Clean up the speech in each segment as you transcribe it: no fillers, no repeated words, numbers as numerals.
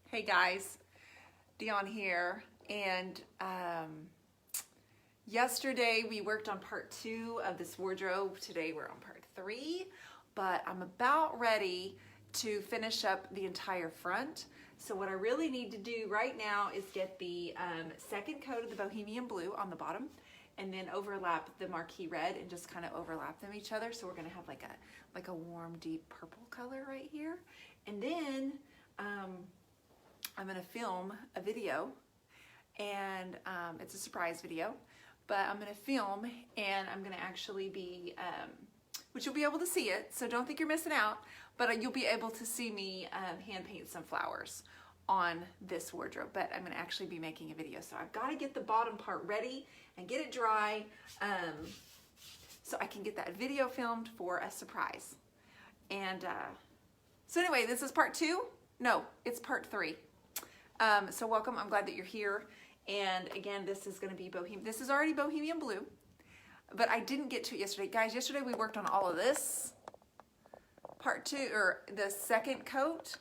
Hey guys, Dionne here, and yesterday we worked on part 2 of this wardrobe. Today we're on part 3, but I'm about ready to finish up the entire front. So what I really need to do right now is get the second coat of the Bohemian Blue on the bottom, and then overlap the Marquee Red and just kind of overlap them each other. So we're gonna have like a warm, deep purple color right here, and then I'm gonna film a video, and it's a surprise video, but I'm gonna film and I'm gonna actually be, which you'll be able to see it, so don't think you're missing out, but you'll be able to see me hand paint some flowers on this wardrobe, but I'm gonna actually be making a video. So I've gotta get the bottom part ready and get it dry so I can get that video filmed for a surprise. And so anyway, this is part 2. No, it's part 3. So welcome, I'm glad that you're here. And again, this is gonna be this is already Bohemian Blue, but I didn't get to it yesterday. Guys, yesterday we worked on all of this, part 2, or the second coat,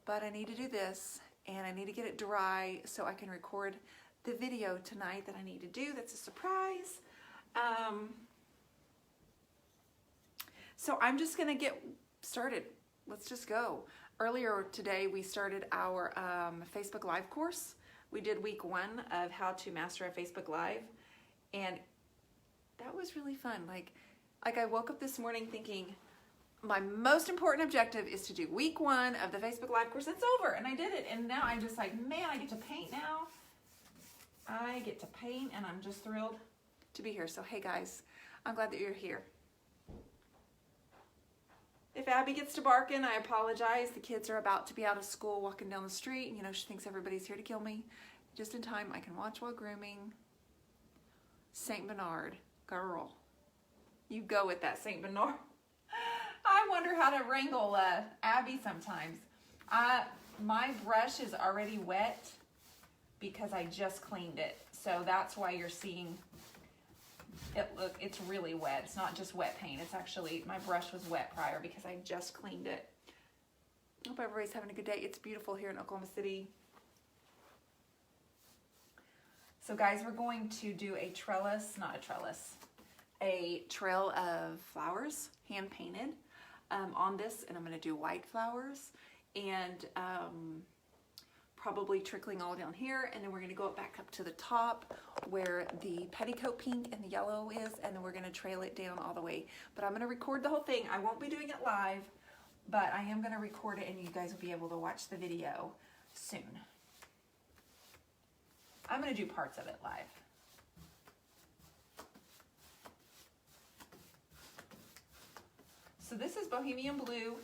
but I need to do this, and I need to get it dry so I can record the video tonight that I need to do. That's a surprise. So I'm just gonna get started. Let's just go. Earlier today, we started our Facebook Live course. We did week 1 of how to master a Facebook Live, and that was really fun. Like I woke up this morning thinking, my most important objective is to do week 1 of the Facebook Live course. It's over, and I did it, and now I'm just like, man, I get to paint now. I get to paint, and I'm just thrilled to be here. So hey guys, I'm glad that you're here. If Abby gets to barking, I apologize. The kids are about to be out of school walking down the street, and she thinks everybody's here to kill me. Just in time, I can watch while grooming. Saint Bernard, girl. You go with that Saint Bernard. I wonder how to wrangle Abby sometimes. My brush is already wet because I just cleaned it. So that's why you're seeing it. Look, it's really wet. It's not just wet paint. It's actually, my brush was wet prior because I just cleaned it. Hope everybody's having a good day. It's beautiful here in Oklahoma City. So guys, we're going to do a trail of flowers, hand painted on this, and I'm going to do white flowers and probably trickling all down here, and then we're going to go back up to the top where the petticoat pink and the yellow is, and then we're going to trail it down all the way. But I'm going to record the whole thing. I won't be doing it live, but I am going to record it, and you guys will be able to watch the video soon. I'm going to do parts of it live. So this is Bohemian Blue.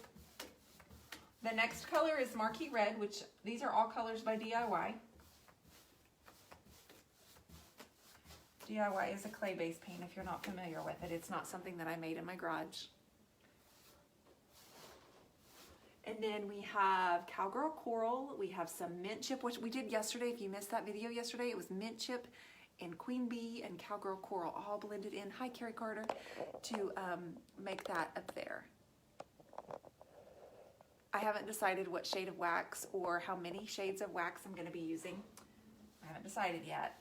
The next color is Marquee Red, which these are all colors by DIY. DIY is a clay-based paint if you're not familiar with it. It's not something that I made in my garage. And then we have Cowgirl Coral. We have some mint chip, which we did yesterday. If you missed that video yesterday, it was mint chip and Queen Bee and Cowgirl Coral all blended in. Hi, Carrie Carter, to make that up there. I haven't decided what shade of wax or how many shades of wax I'm going to be using. I haven't decided yet.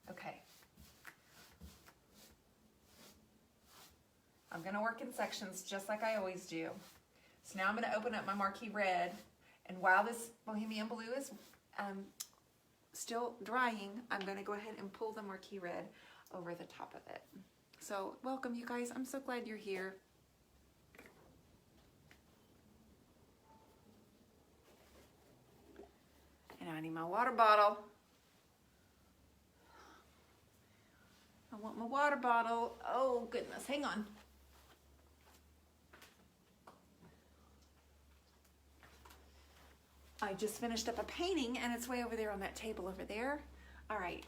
Okay. I'm going to work in sections just like I always do. So now I'm going to open up my Marquee Red, and while this Bohemian Blue is still drying, I'm going to go ahead and pull the Marquee Red over the top of it. So welcome, you guys. I'm so glad you're here. And I need my water bottle. I want my water bottle. Oh goodness, hang on. I just finished up a painting, and it's way over there on that table over there. All right.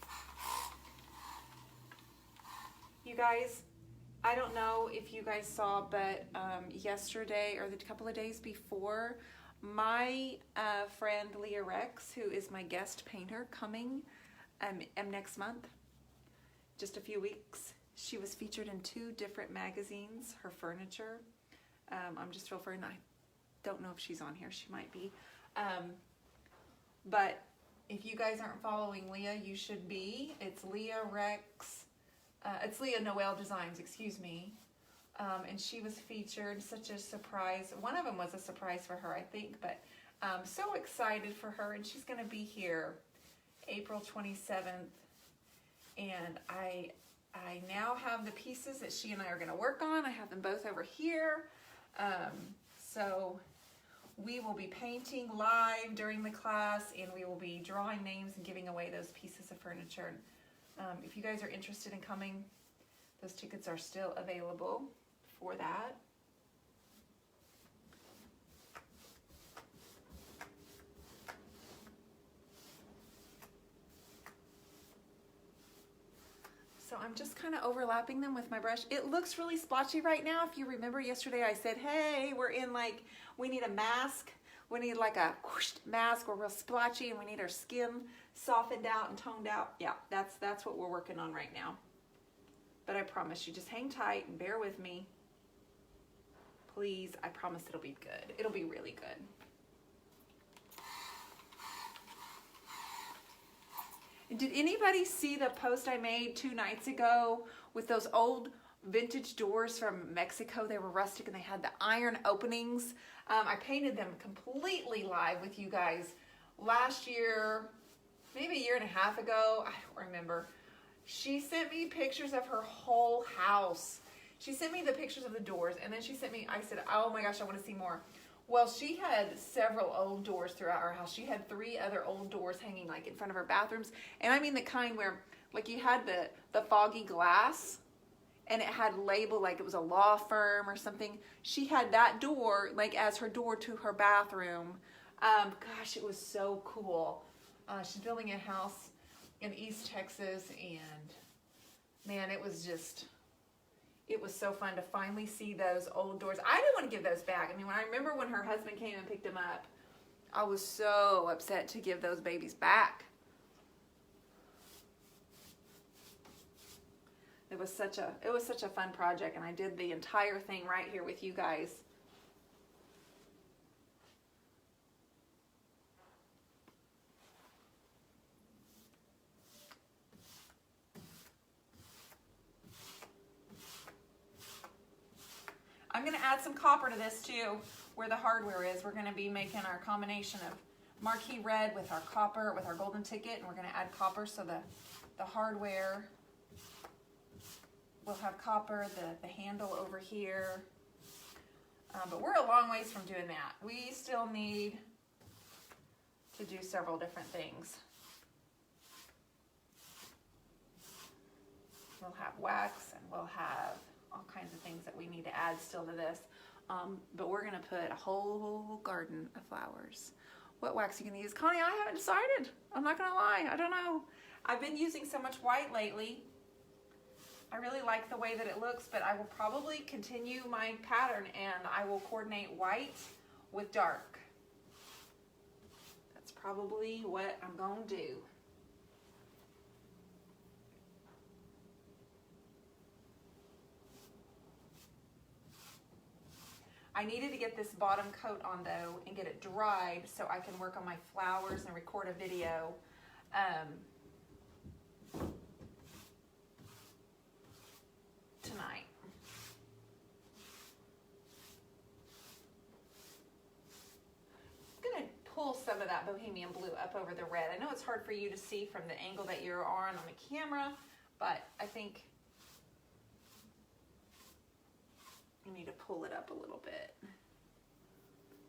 You guys, I don't know if you guys saw, but yesterday or the couple of days before, my friend Leah Rex, who is my guest painter, coming next month, just a few weeks. She was featured in 2 different magazines, her furniture. I'm just real for, I don't know if she's on here, she might be. But if you guys aren't following Leah, you should be. It's Leah Rex, it's Leah Noel Designs, excuse me. And she was featured, such a surprise. One of them was a surprise for her, I think, but so excited for her. And she's gonna be here April 27th. And I now have the pieces that she and I are gonna work on. I have them both over here. So we will be painting live during the class, and we will be drawing names and giving away those pieces of furniture. If you guys are interested in coming, those tickets are still available for that. So I'm just kind of overlapping them with my brush. It looks really splotchy right now. If you remember yesterday I said, hey, we're in like, we need a mask. We need like a whoosh mask. We're real splotchy and we need our skin softened out and toned out. Yeah, that's what we're working on right now. But I promise you, just hang tight and bear with me. Please, I promise it'll be good. It'll be really good. Did anybody see the post I made 2 nights ago with those old vintage doors from Mexico? They were rustic and they had the iron openings. I painted them completely live with you guys last year, maybe a year and a half ago. I don't remember. She sent me pictures of her whole house. She sent me the pictures of the doors, and then she sent me, I said, oh my gosh, I want to see more. Well, she had several old doors throughout our house. She had 3 other old doors hanging like in front of her bathrooms. And I mean the kind where like you had the foggy glass and it had labeled like it was a law firm or something. She had that door like as her door to her bathroom. Gosh, it was so cool. She's building a house in East Texas, and man, it was so fun to finally see those old doors. I didn't want to give those back. I mean, when I remember when her husband came and picked them up, I was so upset to give those babies back. It was such a fun project, and I did the entire thing right here with you guys. I'm going to add some copper to this too, where the hardware is. We're going to be making our combination of marquee red with our copper, with our golden ticket, and we're going to add copper so the hardware will have copper, the handle over here. But we're a long ways from doing that. We still need to do several different things. We'll have wax, and we'll have all kinds of things that we need to add still to this. But we're gonna put a whole garden of flowers. What wax are you gonna use? Connie, I haven't decided. I'm not gonna lie, I don't know. I've been using so much white lately. I really like the way that it looks, but I will probably continue my pattern and I will coordinate white with dark. That's probably what I'm gonna do. I needed to get this bottom coat on though and get it dried so I can work on my flowers and record a video. Tonight. I'm gonna pull some of that bohemian blue up over the red. I know it's hard for you to see from the angle that you're on the camera, but I think you need to pull it up a little bit.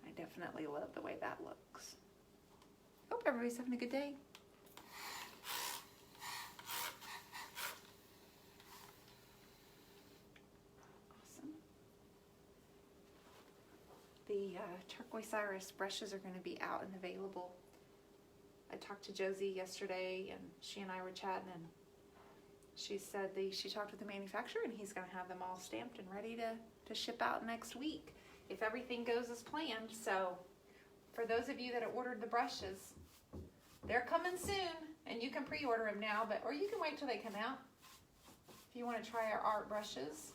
I definitely love the way that looks. Hope everybody's having a good day. Awesome. The turquoise iris brushes are going to be out and available. I talked to Josie yesterday, and she and I were chatting, and she said she talked with the manufacturer and he's going to have them all stamped and ready to ship out next week if everything goes as planned. So for those of you that have ordered the brushes, they're coming soon, and you can pre-order them now, or you can wait till they come out if you want to try our art brushes.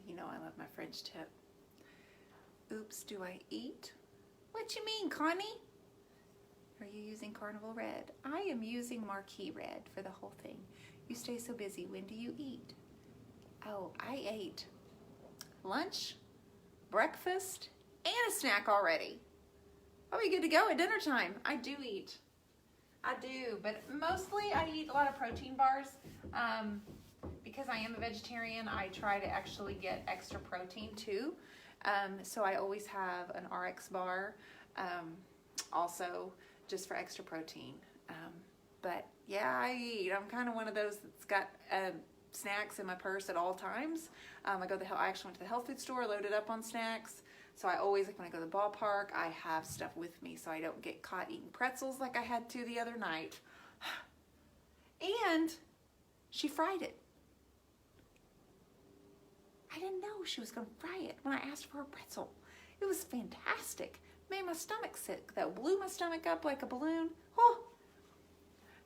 You know I love my French tip. Oops, do I eat? What you mean, Connie? Are you using Carnival Red? I am using Marquee Red for the whole thing. You stay so busy. When do you eat? Oh, I ate lunch, breakfast, and a snack already. I'll be good to go at dinner time. I do eat. I do, but mostly I eat a lot of protein bars. Because I am a vegetarian, I try to actually get extra protein too. So I always have an RX bar, also just for extra protein. But yeah, I eat. I'm kind of one of those that's got snacks in my purse at all times. I actually went to the health food store, loaded up on snacks. So I always, like when I go to the ballpark, I have stuff with me so I don't get caught eating pretzels like I had to the other night. And she fried it. I didn't know she was going to fry it when I asked for a pretzel. It was fantastic. Made my stomach sick. That blew my stomach up like a balloon. Oh.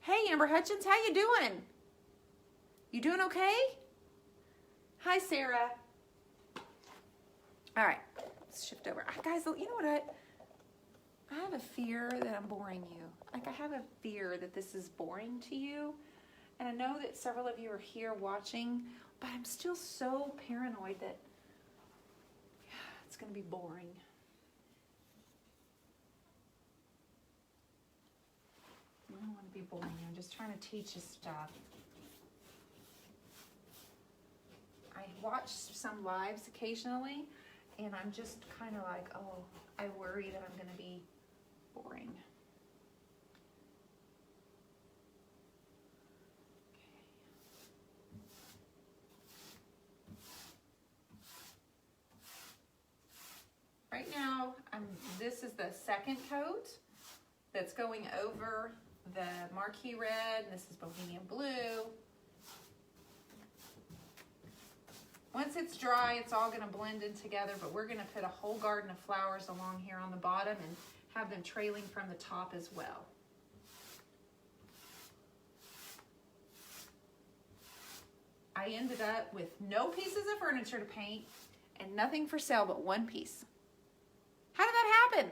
Hey, Amber Hutchins, how you doing? You doing okay? Hi, Sarah. All right, let's shift over. Guys, you know what? I have a fear that I'm boring you. Like, I have a fear that this is boring to you. And I know that several of you are here watching, but I'm still so paranoid that it's going to be boring. I don't want to be boring. I'm just trying to teach you stuff. I watch some lives occasionally, and I'm just kind of like, oh, I worry that I'm going to be boring. Right now, this is the second coat that's going over the Marquee Red, and this is Bohemian Blue. Once it's dry, it's all going to blend in together, but we're going to put a whole garden of flowers along here on the bottom and have them trailing from the top as well. I ended up with no pieces of furniture to paint and nothing for sale but one piece. How did that happen?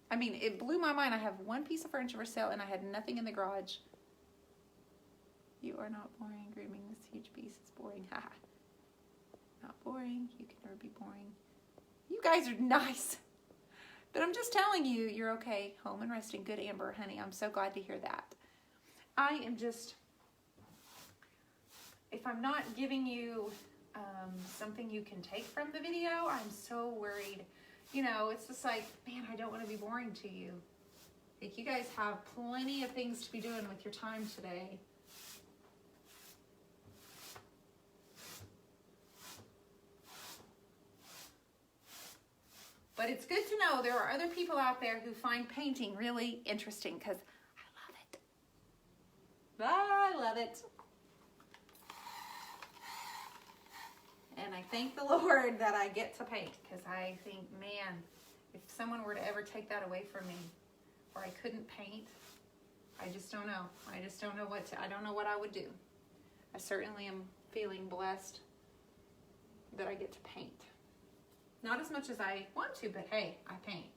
I mean, it blew my mind. I have one piece of furniture for sale and I had nothing in the garage. You are not boring. Grooming this huge piece is boring. Ha. Not boring. You can never be boring. You guys are nice. But I'm just telling you, you're okay. Home and resting. Good, Amber, honey. I'm so glad to hear that. I am just, if I'm not giving you something you can take from the video, I'm so worried. You know, it's just like, man, I don't want to be boring to you. Like, you guys have plenty of things to be doing with your time today. But it's good to know there are other people out there who find painting really interesting, because I love it. I love it. And I thank the Lord that I get to paint, because I think, man, if someone were to ever take that away from me, or I couldn't paint, I just don't know. I just don't know I don't know what I would do. I certainly am feeling blessed that I get to paint. Not as much as I want to, but hey, I paint.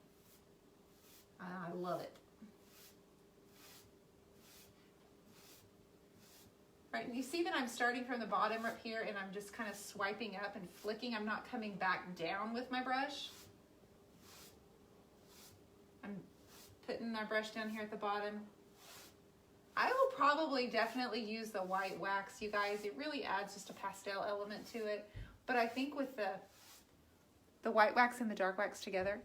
I love it. Right, and you see that I'm starting from the bottom up here and I'm just kind of swiping up and flicking. I'm not coming back down with my brush. I'm putting my brush down here at the bottom I will probably definitely use the white wax, you guys. It really adds just a pastel element to it. But I think with the white wax and the dark wax together,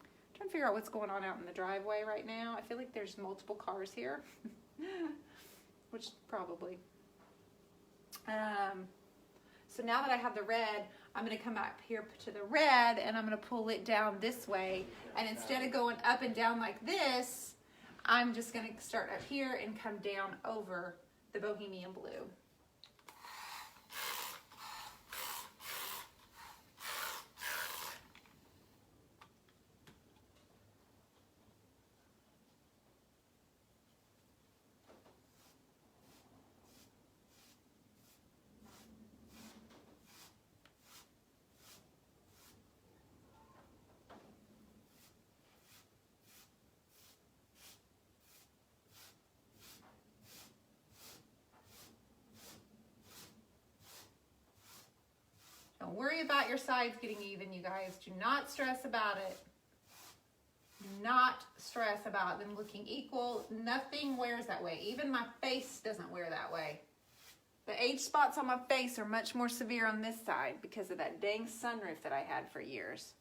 I'm trying to figure out what's going on out in the driveway right now. I feel like there's multiple cars here, which probably. So now that I have the red, I'm going to come up here to the red and I'm going to pull it down this way. And instead of going up and down like this, I'm just going to start up here and come down over the Bohemian Blue. Don't worry about your sides getting even, you guys. Do not stress about it. Do not stress about them looking equal. Nothing wears that way. Even my face doesn't wear that way. The age spots on my face are much more severe on this side because of that dang sunroof that I had for years.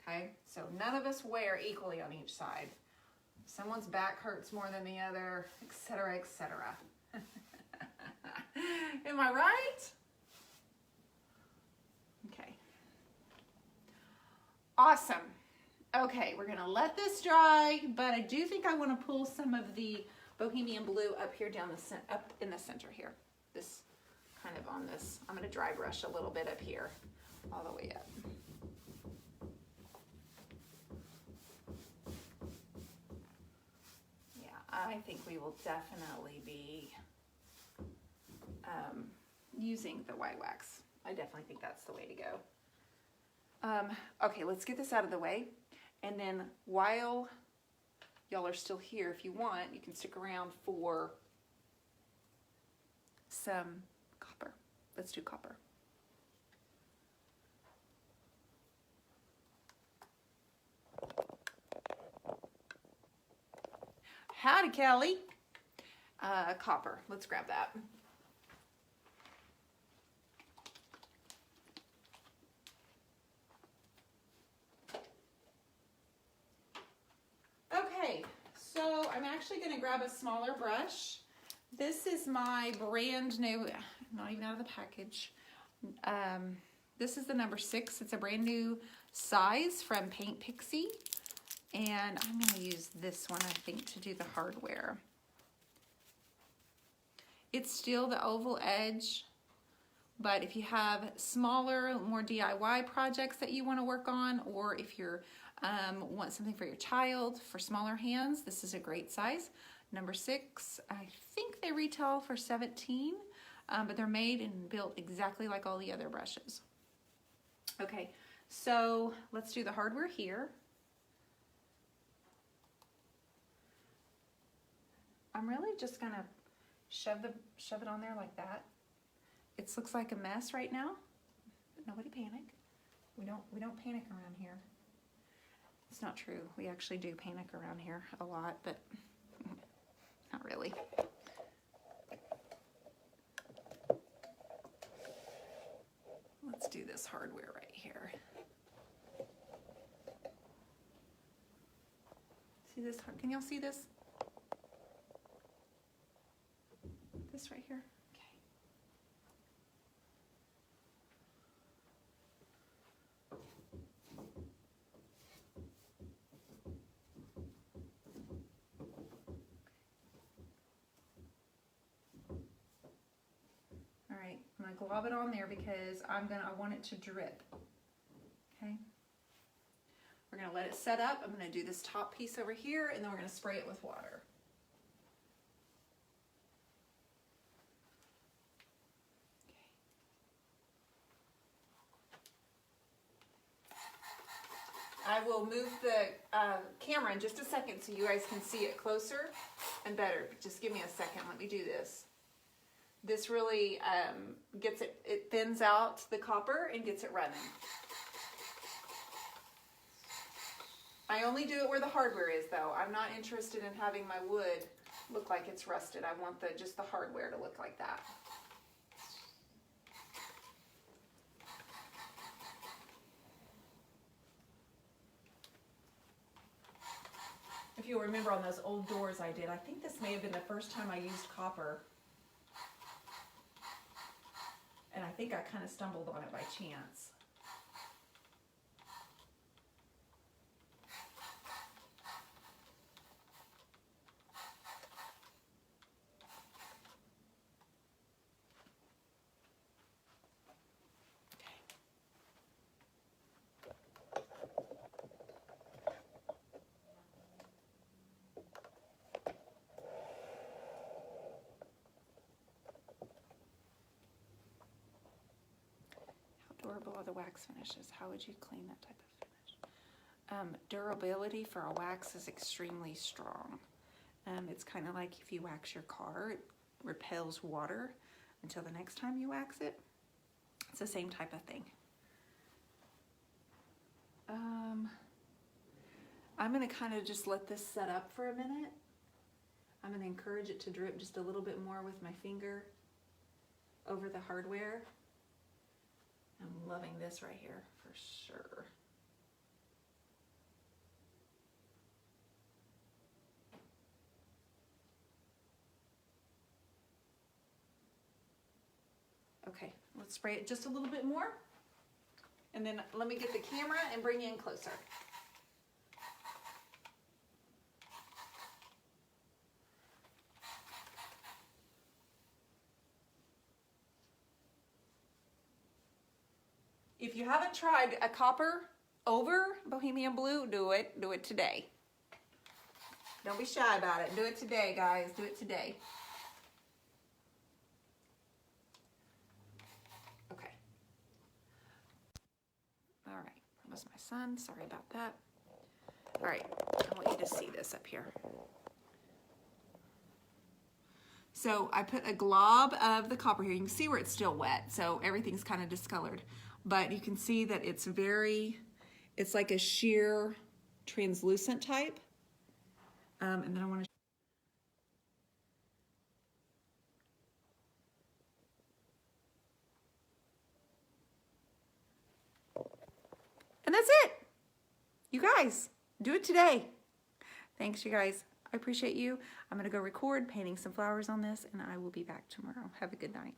Okay, so none of us wear equally on each side. Someone's back hurts more than the other, etc., etc. Am I right? Okay. Awesome. Okay, we're gonna let this dry, but I do think I want to pull some of the Bohemian Blue up here down the up in the center here. This kind of on this. I'm gonna dry brush a little bit up here, all the way up. Yeah, I think we will definitely be using the white wax. I definitely think that's the way to go. Okay, let's get this out of the way. And then while y'all are still here, if you want, you can stick around for some copper. Let's do copper. Howdy, Kelly. Copper. Let's grab that. Okay, so I'm actually going to grab a smaller brush. This is my brand new, not even out of the package. This is the number 6. It's a brand new size from Paint Pixie. And I'm going to use this one, I think, to do the hardware. It's still the oval edge, but if you have smaller, more DIY projects that you want to work on, or if you're want something for your child for smaller hands, this is a great size. Number 6, I think they retail for $17, but they're made and built exactly like all the other brushes. Okay, so let's do the hardware here. I'm really just gonna shove it on there like that. It looks like a mess right now, but nobody panic. We don't panic around here. It's not true. We actually do panic around here a lot, but not really. Let's do this hardware right here. See this? Can y'all see this? This right here. All right, I'm gonna glob it on there because I want it to drip. Okay. We're gonna let it set up. I'm gonna do this top piece over here, and then we're gonna spray it with water. I will move the camera in just a second so you guys can see it closer and better. Just give me a second. Let me do this. This really gets it, it thins out the copper and gets it running. I only do it where the hardware is though. I'm not interested in having my wood look like it's rusted. I want just the hardware to look like that. If you'll remember on those old doors I did, I think this may have been the first time I used copper. And I think I kind of stumbled on it by chance. Durable are the wax finishes? How would you clean that type of finish? Durability for a wax is extremely strong. It's kind of like if you wax your car, it repels water until the next time you wax it. It's the same type of thing. I'm going to kind of just let this set up for a minute. I'm going to encourage it to drip just a little bit more with my finger over the hardware. I'm loving this right here for sure. Okay, let's spray it just a little bit more. And then let me get the camera and bring you in closer. If you haven't tried a copper over Bohemian Blue, do it. Do it today. Don't be shy about it. Do it today, guys. Do it today. Okay. All right. That was my son. Sorry about that. All right. I want you to see this up here. So I put a glob of the copper here. You can see where it's still wet, so everything's kind of discolored. But you can see that it's like a sheer translucent type. And then I want to. And that's it. You guys, do it today. Thanks, you guys. I appreciate you. I'm going to go record painting some flowers on this, and I will be back tomorrow. Have a good night.